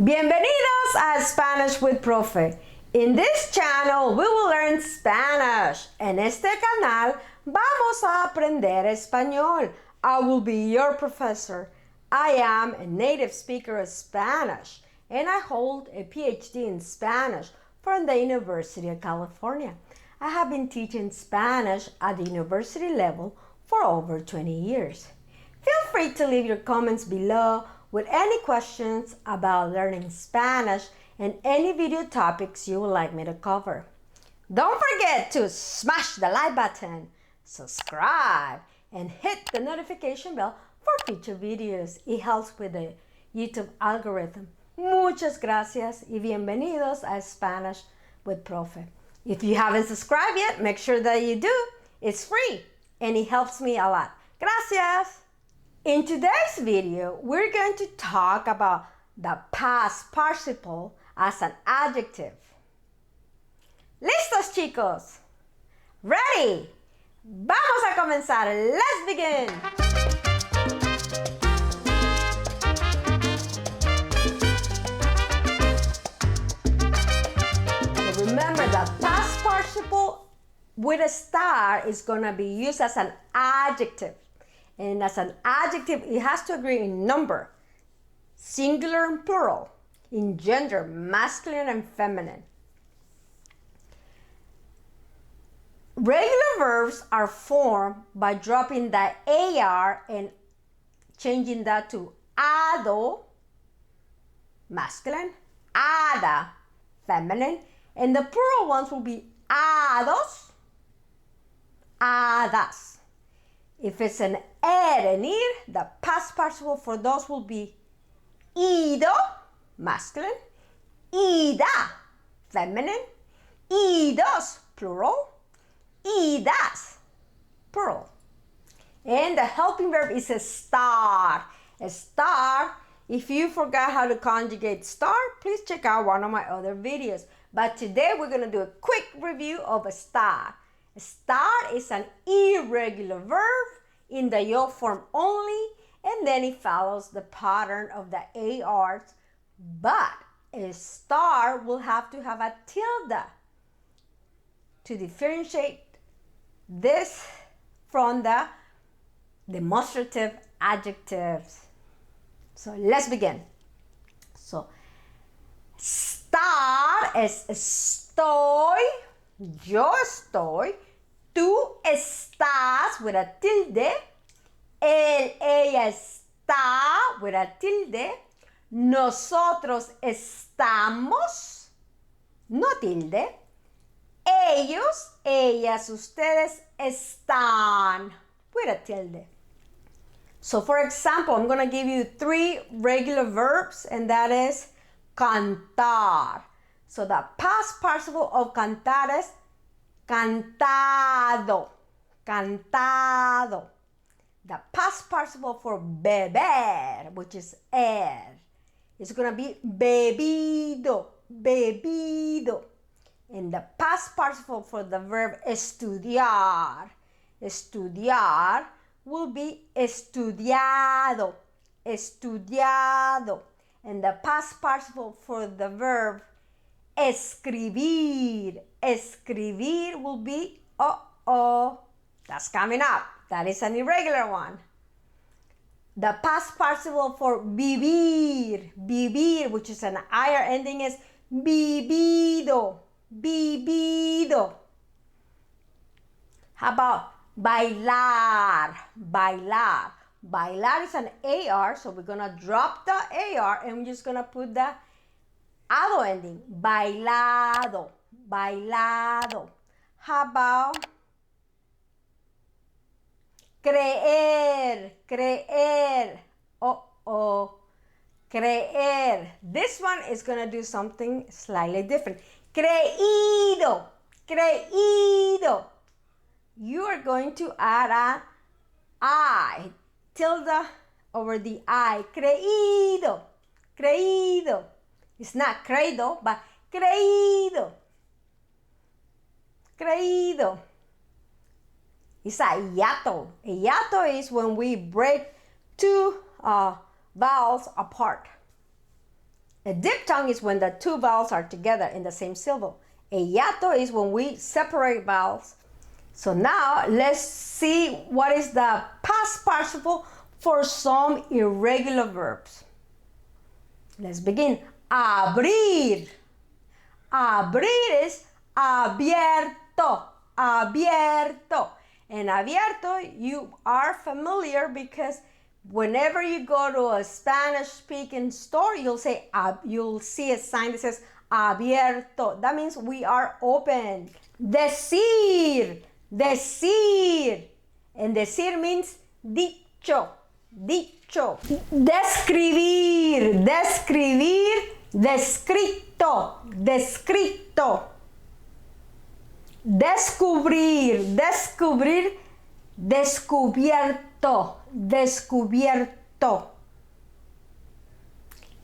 Bienvenidos a Spanish with Profe. In this channel we will learn Spanish. En este canal vamos a aprender español. I will be your professor. I am a native speaker of Spanish and I hold a PhD in Spanish from the University of California. I have been teaching Spanish at the university level for over 20 years. Feel free to leave your comments below with any questions about learning Spanish and any video topics you would like me to cover. Don't forget to smash the like button, subscribe, and hit the notification bell for future videos. It helps with the YouTube algorithm. Muchas gracias y bienvenidos a Spanish with Profe. If you haven't subscribed yet, make sure that you do. It's free and it helps me a lot. Gracias! In today's video, we're going to talk about the past participle as an adjective. ¿Listos, chicos? ¿Ready? Vamos a comenzar. Let's begin. So remember, the past participle with estar is going to be used as an adjective. And as an adjective, it has to agree in number, singular and plural, in gender, masculine and feminine. Regular verbs are formed by dropping the AR and changing that to ado, masculine, ada, feminine, and the plural ones will be ados, adas. If it's an and ir, the past participle for those will be ido, masculine, ida, feminine, idos, plural, idas, plural. And the helping verb is estar. Estar, if you forgot how to conjugate star, please check out one of my other videos. But today we're going to do a quick review of estar. Estar is an irregular verb in the yo form only, and then it follows the pattern of the ARs, but estar will have to have a tilde to differentiate this from the demonstrative adjectives. So let's begin. So estar es estoy, yo estoy, tú estás with a tilde, él, ella está with a tilde, nosotros estamos, no tilde, ellos, ellas, ustedes están with a tilde. So for example, I'm going to give you 3 regular verbs, and that is cantar. So the past participle of cantar is cantado, cantado. The past participle for beber, which is is going to be bebido, bebido. And the past participle for the verb estudiar, estudiar will be estudiado, estudiado. And the past participle for the verb escribir, escribir will be that's coming up. That is an irregular one. The past participle for vivir, vivir, which is an IR ending, is vivido, vivido. How about bailar, bailar? Bailar is an AR, so we're gonna drop the AR and we're just gonna put the ado ending, bailado, bailado. How about creer, creer, creer. This one is going to do something slightly different. Creído, creído. You are going to add a I, tilde over the I. Creído, creído. It's not creído, but creído, creído. It's a hiato. A hiato is when we break 2 vowels apart. A diphthong is when the two vowels are together in the same syllable. A hiato is when we separate vowels. So now let's see what is the past participle for some irregular verbs. Let's begin. Abrir. Abrir is abierto. Abierto. And abierto, you are familiar because whenever you go to a Spanish-speaking store, you'll see a sign that says abierto. That means we are open. Decir. Decir. And decir means dicho. Dicho. Describir. Describir. Descrito. Descrito. Descubrir. Descubrir. Descubierto. Descubierto.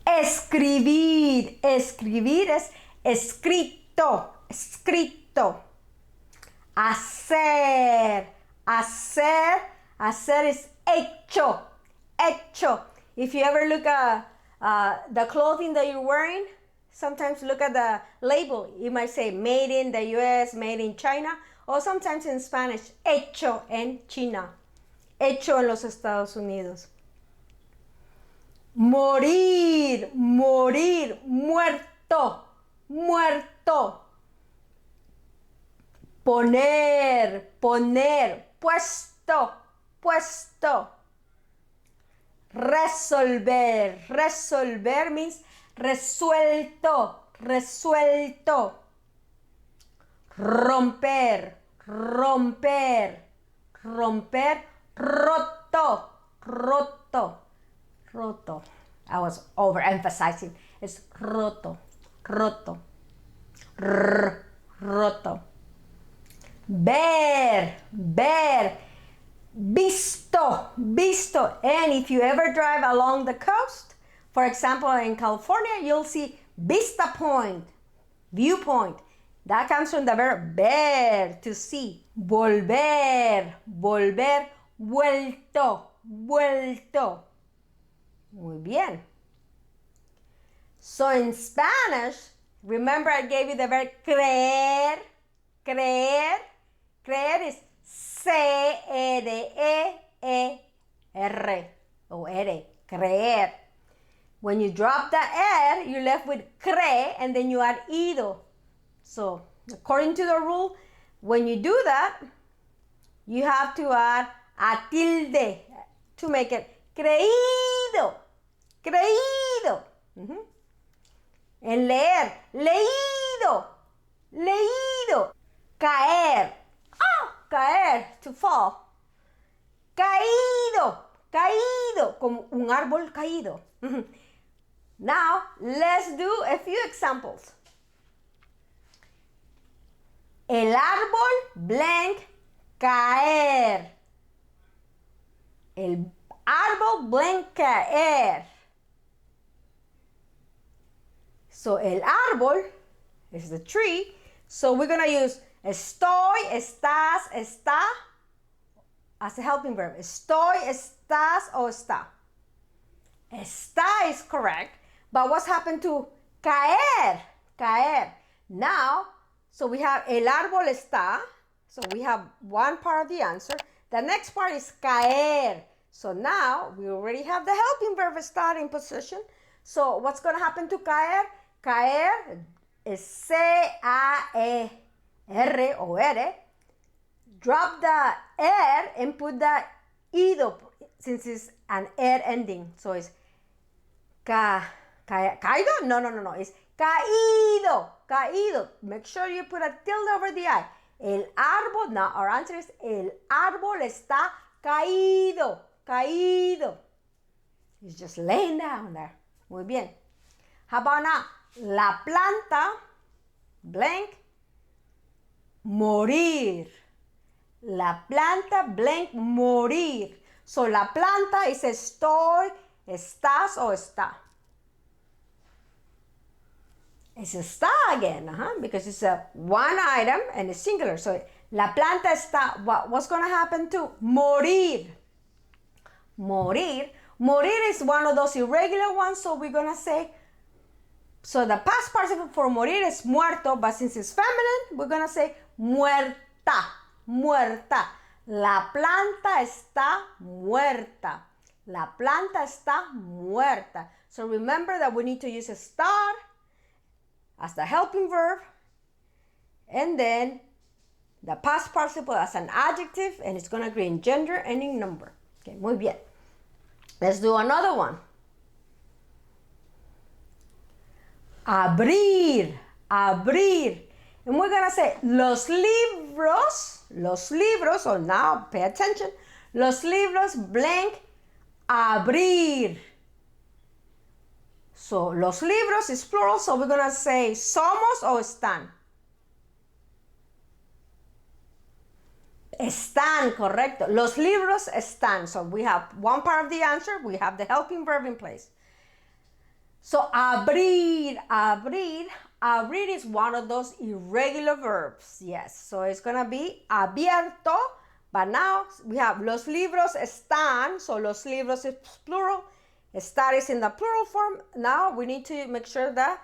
Escribir. Escribir es escrito. Escrito. Hacer. Hacer. Hacer is hecho. Hecho. If you ever look at the clothing that you're wearing, sometimes look at the label. You might say made in the US, made in China, or sometimes in Spanish, hecho en China. Hecho en los Estados Unidos. Morir, morir, muerto, muerto. Poner, poner, puesto, puesto. Resolver, resolver means resuelto, resuelto. Romper, romper, romper. Roto, roto, roto. I was overemphasizing. It's roto, roto, roto. Ver, ver, visto, visto. And if you ever drive along the coast, for example, in California, you'll see vista point, viewpoint. That comes from the verb ver, to see. Volver, volver. Vuelto, vuelto. Muy bien. So in Spanish, remember I gave you the verb creer. Creer. Creer is C-R-E-E-R. O R. Creer. When you drop the R, you're left with cre, and then you add ido. So according to the rule, when you do that, you have to add a tilde to make it creído, creído. En leer, leído, leído. Caer, caer, to fall. Caído, caído, como un árbol caído. Now, let's do a few examples. El árbol blank caer. El árbol blank caer. So el árbol is the tree. So we're going to use estoy, estás, está as a helping verb. Estoy, estás, o está. Está is correct. But what's happened to caer? Caer. Now, so we have el árbol está. So we have one part of the answer. The next part is caer. So now we already have the helping verb estar in position. So what's going to happen to caer? Caer is C-A-E-R o R. Drop the R and put the ido since it's an R ending. So it's caído? No. It's caído. Caído. Make sure you put a tilde over the I. El árbol, now our answer is el árbol está caído. Caído. It's just laying down there. Muy bien. How about now? La planta, blank, morir. La planta, blank, morir. So la planta is estoy, estás, o está. It's está again, because it's a one item and it's singular. So la planta está, what's going to happen to morir? Morir. Morir is one of those irregular ones, so we're going to say So the past participle for morir is muerto, but since it's feminine, we're gonna say muerta, muerta. La planta está muerta. La planta está muerta. So remember that we need to use estar as the helping verb, and then the past participle as an adjective, and it's going to agree in gender and in number. Okay, muy bien. Let's do another one. Abrir, abrir. And we're going to say los libros, so now pay attention. Los libros blank abrir. So los libros is plural, so we're going to say somos o están. Están, correcto. Los libros están. So we have one part of the answer. We have the helping verb in place. So abrir, abrir. Abrir is one of those irregular verbs. Yes. So it's going to be abierto. But now we have los libros están. So los libros is plural. Estar is in the plural form. Now we need to make sure that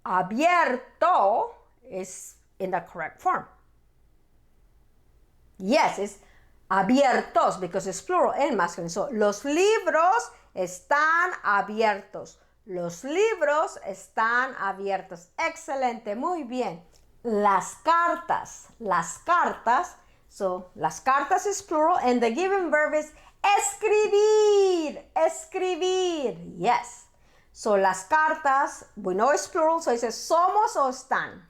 abierto is in the correct form. Yes, it's abiertos because it's plural and masculine. So, los libros están abiertos. Los libros están abiertos. Excelente, muy bien. Las cartas. Las cartas. So, las cartas is plural and the given verb is escribir. Escribir. Yes. So, las cartas, we know it's plural, so it says somos o están.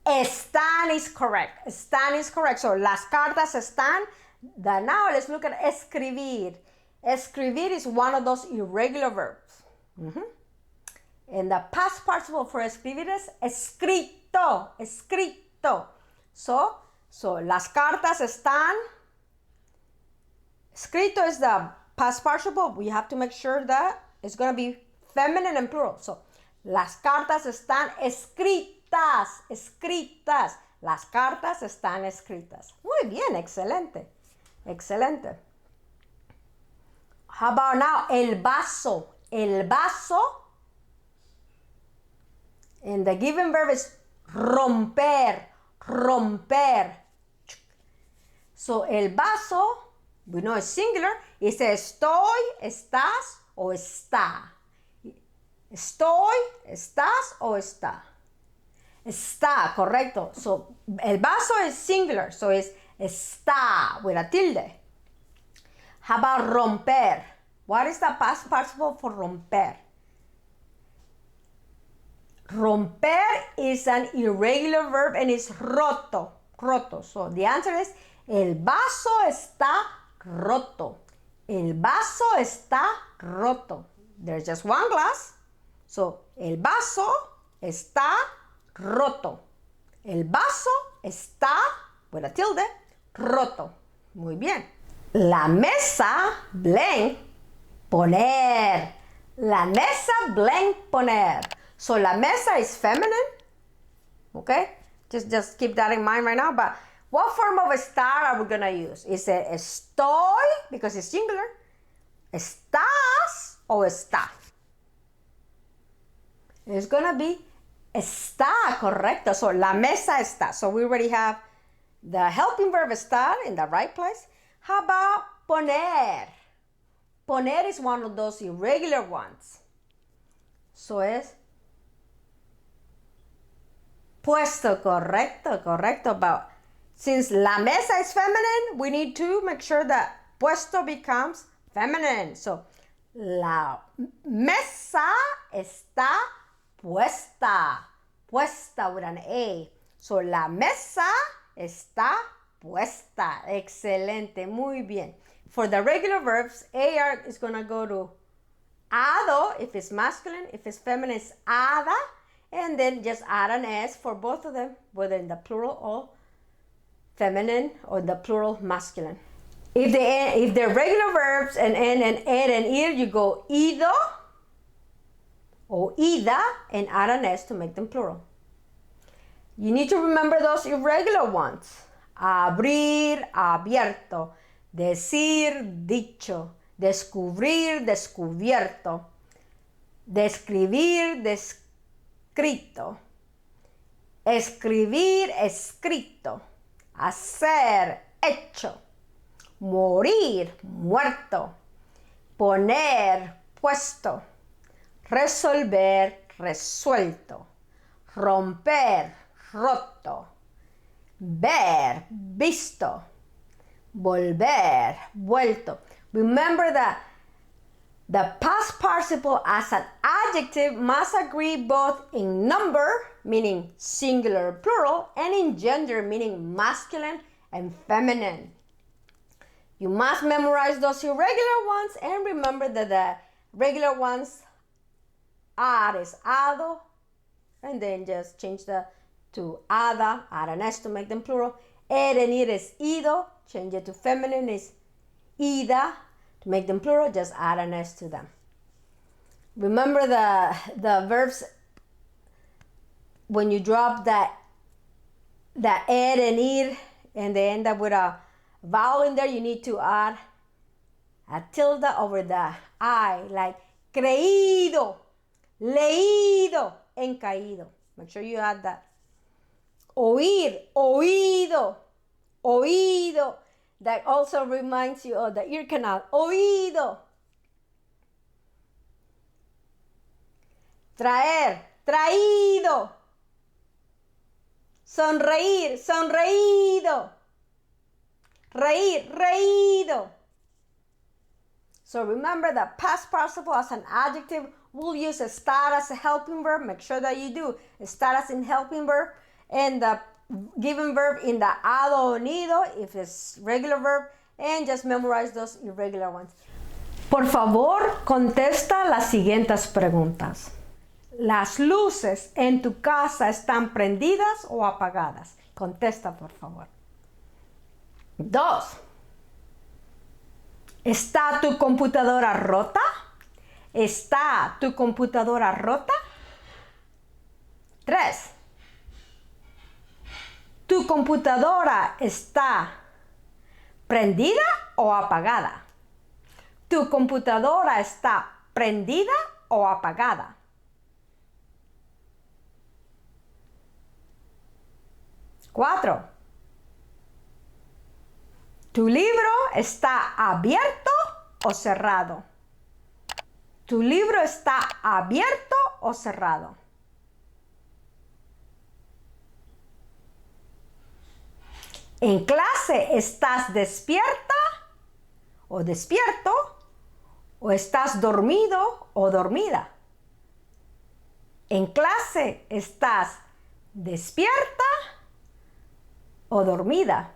Están is correct. Están is correct. So, las cartas están. Now, let's look at escribir. Escribir is one of those irregular verbs. And the past participle for escribir is escrito. Escrito. So, las cartas están. Escrito is the past participle. We have to make sure that it's going to be feminine and plural. So, las cartas están escritas. Escritas. Las cartas están escritas. Muy bien, excelente. Excelente. How about now? El vaso. El vaso. And the given verb is romper. Romper. So, el vaso, we know it's singular. It's estoy, estás o está. Estoy, estás o está. Está, correcto. So, el vaso is singular. So, it's está with a tilde. How about romper? What is the past participle for romper? Romper is an irregular verb and it's roto. Roto. So, the answer is el vaso está roto. El vaso está roto. There's just one glass. So, el vaso está roto. El vaso está, with a tilde, roto. Muy bien. La mesa, blank, poner. La mesa, blank, poner. So, la mesa is feminine. Okay? Just keep that in mind right now. But what form of estar are we going to use? Is it estoy, because it's singular? Estás o está? It's going to be está, correcto. So, la mesa está. So, we already have the helping verb estar in the right place. How about poner? Poner is one of those irregular ones. So, es puesto, correcto, correcto. But since la mesa is feminine, we need to make sure that puesto becomes feminine. So, la mesa está puesta. Puesta with an A. So, la mesa está puesta. Excelente. Muy bien. For the regular verbs, AR is going to go to ado if it's masculine. If it's feminine, it's ada. And then just add an S for both of them, whether in the plural or feminine or the plural masculine. If they're regular verbs and end and ed and ir, you go ido or ida and add an S to make them plural. You need to remember those irregular ones. Abrir, abierto. Decir, dicho. Descubrir, descubierto. describir, descrito, escribir, escrito, hacer, hecho, morir, muerto, poner, puesto, resolver, resuelto, romper, roto, ver, visto, volver, vuelto. Remember that the past participle as an adjective must agree both in number, meaning singular, plural, and in gender, meaning masculine and feminine. You must memorize those irregular ones and remember that the regular ones are is ado, and then just change to ada, add an s to make them plural. And it is ido, change it to feminine is ida. To make them plural, just add an s to them. Remember the verbs, when you drop that ed and ir and they end up with a vowel in there, you need to add a tilde over the I, like creído, leído, and caído. Make sure you add that. Oír, oído, oído. That also reminds you of the ear canal. Oído. Traer, traído. Sonreír, sonreído. Reír, reído. So remember that past participle as an adjective, we'll use estar as a helping verb. Make sure that you do estar as in helping verb. And the given verb in the ado or nido if it's regular verb, and just memorize those irregular ones. Por favor, contesta las siguientes preguntas. ¿Las luces en tu casa están prendidas o apagadas? Contesta, por favor. 2. ¿Está tu computadora rota? ¿Está tu computadora rota? 3. ¿Tu computadora está prendida o apagada? ¿Tu computadora está prendida o apagada? 4. ¿Tu libro está abierto o cerrado? ¿Tu libro está abierto o cerrado? ¿En clase estás despierta o despierto? ¿O estás dormido o dormida? ¿En clase estás despierta o dormida?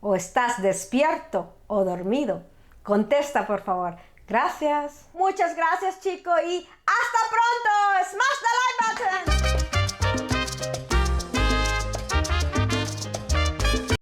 ¿O estás despierto o dormido? Contesta, por favor. Gracias. Muchas gracias, chicos, y hasta pronto. Smash the like button.